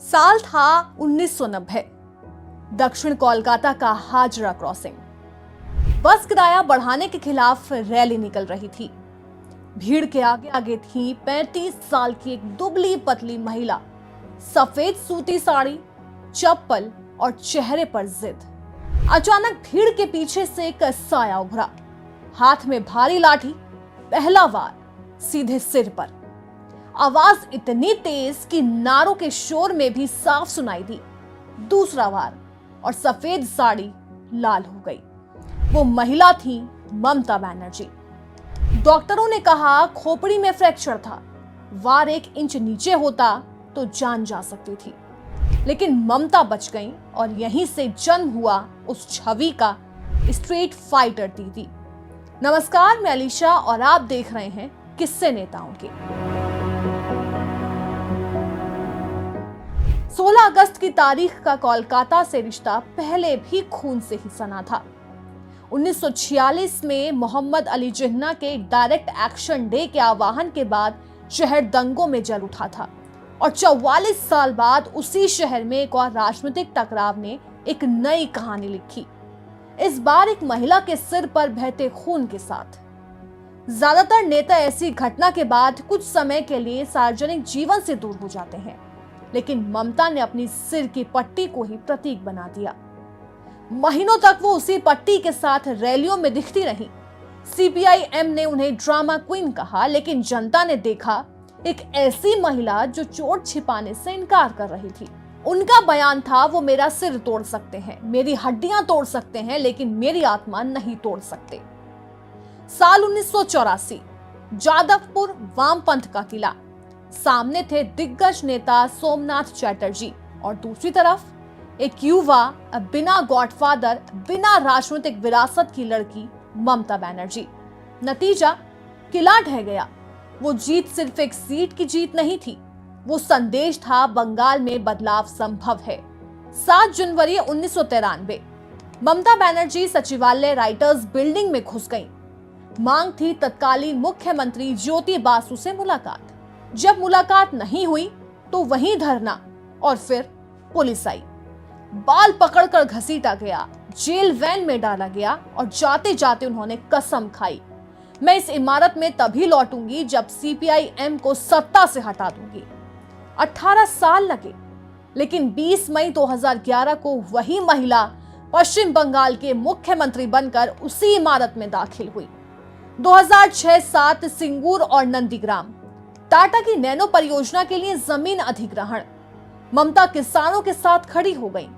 साल था 1990। दक्षिण कोलकाता का हाजरा क्रॉसिंग। बस किराया बढ़ाने के खिलाफ रैली निकल रही थी। भीड़ के आगे आगे थी 35 साल की एक दुबली पतली महिला, सफेद सूती साड़ी, चप्पल और चेहरे पर जिद। अचानक भीड़ के पीछे से एक साया उभरा, हाथ में भारी लाठी। पहला वार सीधे सिर पर। आवाज इतनी तेज कि नारों के शोर में भी साफ सुनाई दी। दूसरा वार और सफेद साड़ी लाल हो गई। वो महिला थी ममता बनर्जी। डॉक्टरों ने कहा खोपड़ी में फ्रैक्चर था, वार 1 इंच नीचे होता तो जान जा सकती थी। लेकिन ममता बच गईं और यहीं से जन्म हुआ उस छवि का स्ट्रीट फाइटर दीदी। नमस्कार, मैं अलीशा और आप देख रहे हैं किस्से नेताओं के। 16 अगस्त की तारीख का कोलकाता से रिश्ता पहले भी खून से ही सना था। 1946 में मोहम्मद अली जिन्ना के डायरेक्ट एक्शन डे के आह्वान के बाद शहर दंगों में जल उठा था और 44 साल बाद उसी शहर में एक और राजनीतिक टकराव ने एक नई कहानी लिखी। इस बार एक महिला के सिर पर बहते खून के साथ। ज्यादातर नेता ऐसी घटना के बाद कुछ समय के लिए सार्वजनिक जीवन से दूर हो जाते हैं, लेकिन ममता ने अपनी सिर की पट्टी को ही प्रतीक बना दिया। महीनों तक वो उसी पट्टी के साथ रैलियों में दिखती रही। सीपीआई-एम ने उन्हें ड्रामा क्वीन कहा, लेकिन जनता ने देखा एक ऐसी महिला जो चोट छिपाने से इनकार कर रही थी। उनका बयान था, वो मेरा सिर तोड़ सकते हैं, मेरी हड्डियां तोड़ सकते हैं, लेकिन मेरी आत्मा नहीं तोड़ सकते। साल 1984, जादवपुर वामपंथ का किला। सामने थे दिग्गज नेता सोमनाथ चैटर्जी और दूसरी तरफ एक युवा, बिना गॉडफादर, बिना राजनीतिक विरासत की लड़की ममता बनर्जी। नतीजा, किला ढह गया। वो जीत सिर्फ एक सीट की जीत नहीं थी, वो संदेश था बंगाल में बदलाव संभव है। 7 जनवरी 1993, ममता बनर्जी सचिवालय राइटर्स बिल्डिंग में घुस गईं। मांग थी तत्कालीन मुख्यमंत्री ज्योति बासु से मुलाकात। जब मुलाकात नहीं हुई तो वहीं धरना और फिर पुलिस आई। बाल पकड़कर घसीटा गया, जेल वैन में डाला गया और जाते जाते उन्होंने कसम खाई, मैं इस इमारत में तभी लौटूंगी जब सीपीआई-एम को सत्ता से हटा दूंगी। 18 साल लगे, लेकिन 20 मई 2011 को वही महिला पश्चिम बंगाल के मुख्यमंत्री बनकर उसी इमारत में दाखिल हुई। 2006-7 सिंगूर और नंदीग्राम, टाटा की नैनो परियोजना के लिए जमीन अधिग्रहण। ममता किसानों के साथ खड़ी हो गई।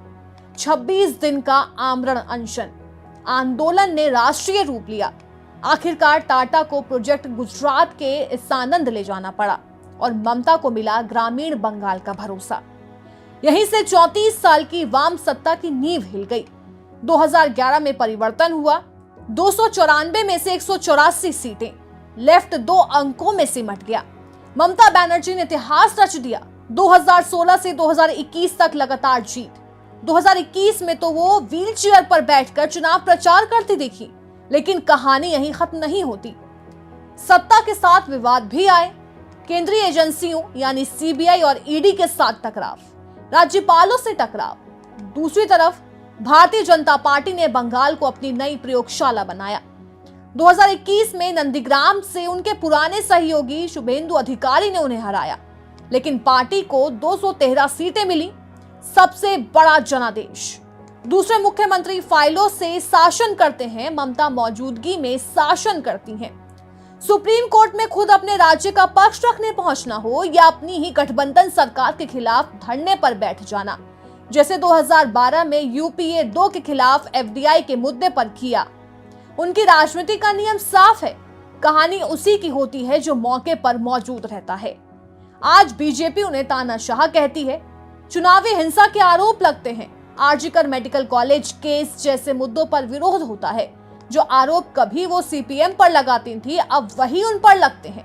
26 दिन का आमरण अनशन। आंदोलन ने राष्ट्रीय रूप लिया। आखिरकार टाटा को प्रोजेक्ट गुजरात के सानंद ले जाना पड़ा और ममता को मिला ग्रामीण बंगाल का भरोसा। यहीं से 34 साल की वाम सत्ता की नींव हिल गई। 2011 में परिवर्तन हुआ। 294 में से 184 सीटें, लेफ्ट 2 अंकों में सिमट गया। ममता बनर्जी ने इतिहास रच दिया। 2016 से 2021 तक लगातार जीत। 2021 में तो वो व्हीलचेयर पर बैठकर चुनाव प्रचार करती दिखी। लेकिन कहानी यहीं खत्म नहीं होती। सत्ता के साथ विवाद भी आए। केंद्रीय एजेंसियों यानी सीबीआई और ईडी के साथ टकराव, राज्यपालों से टकराव। दूसरी तरफ भारतीय जनता पार्टी ने बंगाल को अपनी नई प्रयोगशाला बनाया। 2021 में नंदीग्राम से उनके पुराने सहयोगी शुभेंदु अधिकारी ने उन्हें हराया, लेकिन पार्टी को 213 सीटें मिली, सबसे बड़ा जनादेश। दूसरे मुख्यमंत्री फाइलों से शासन करते हैं, ममता मौजूदगी में शासन करती हैं। सुप्रीम कोर्ट में खुद अपने राज्य का पक्ष रखने पहुंचना हो या अपनी ही गठबंधन सरकार के खिलाफ धरने पर बैठ जाना, जैसे 2012 में यूपीए 2 के खिलाफ एफडीआई के मुद्दे पर किया। उनकी राजनीति का नियम साफ है, कहानी उसी की होती है जो मौके पर मौजूद रहता है। आज बीजेपी उन्हें तानाशाह कहती है, चुनावी हिंसा के आरोप लगते हैं, आरजीकर मेडिकल कॉलेज केस जैसे मुद्दों पर विरोध होता है। जो आरोप कभी वो सीपीएम पर लगाती थी, अब वही उन पर लगते हैं।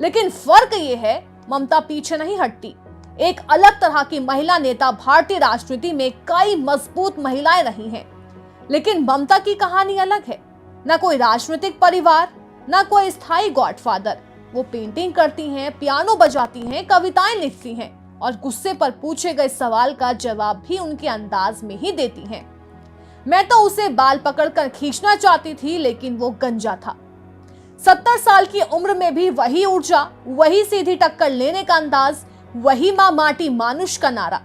लेकिन फर्क ये है, ममता पीछे नहीं हटती। एक अलग तरह की महिला नेता। भारतीय राजनीति में कई मजबूत महिलाएं रही हैं, लेकिन ममता की कहानी अलग है। न कोई राजनीतिक परिवार, न कोई स्थायी गॉडफादर। वो पेंटिंग करती हैं, पियानो बजाती हैं, कविताएं लिखती हैं और गुस्से पर पूछे गए सवाल का जवाब भी उनके अंदाज में ही देती हैं। मैं तो उसे बाल पकड़कर खींचना चाहती थी, लेकिन वो गंजा था। 70 साल की उम्र में भी वही ऊर्जा, वही सीधी टक्कर लेने का अंदाज, वही मां माटी मानुष का नारा।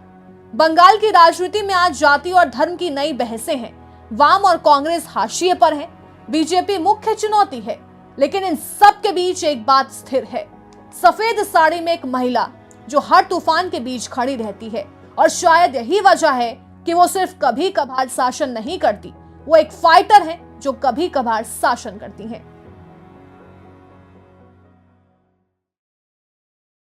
बंगाल की राजनीति में आज जाति और धर्म की नई बहसें हैं। वाम और कांग्रेस हाशिए पर है, बीजेपी मुख्य चुनौती है, लेकिन इन सब के बीच एक बात स्थिर है। सफेद साड़ी में एक महिला जो हर तूफान के बीच खड़ी रहती है, और शायद यही वजह है कि वो सिर्फ कभी कभार शासन नहीं करती, वो एक फाइटर है जो कभी कभार शासन करती है।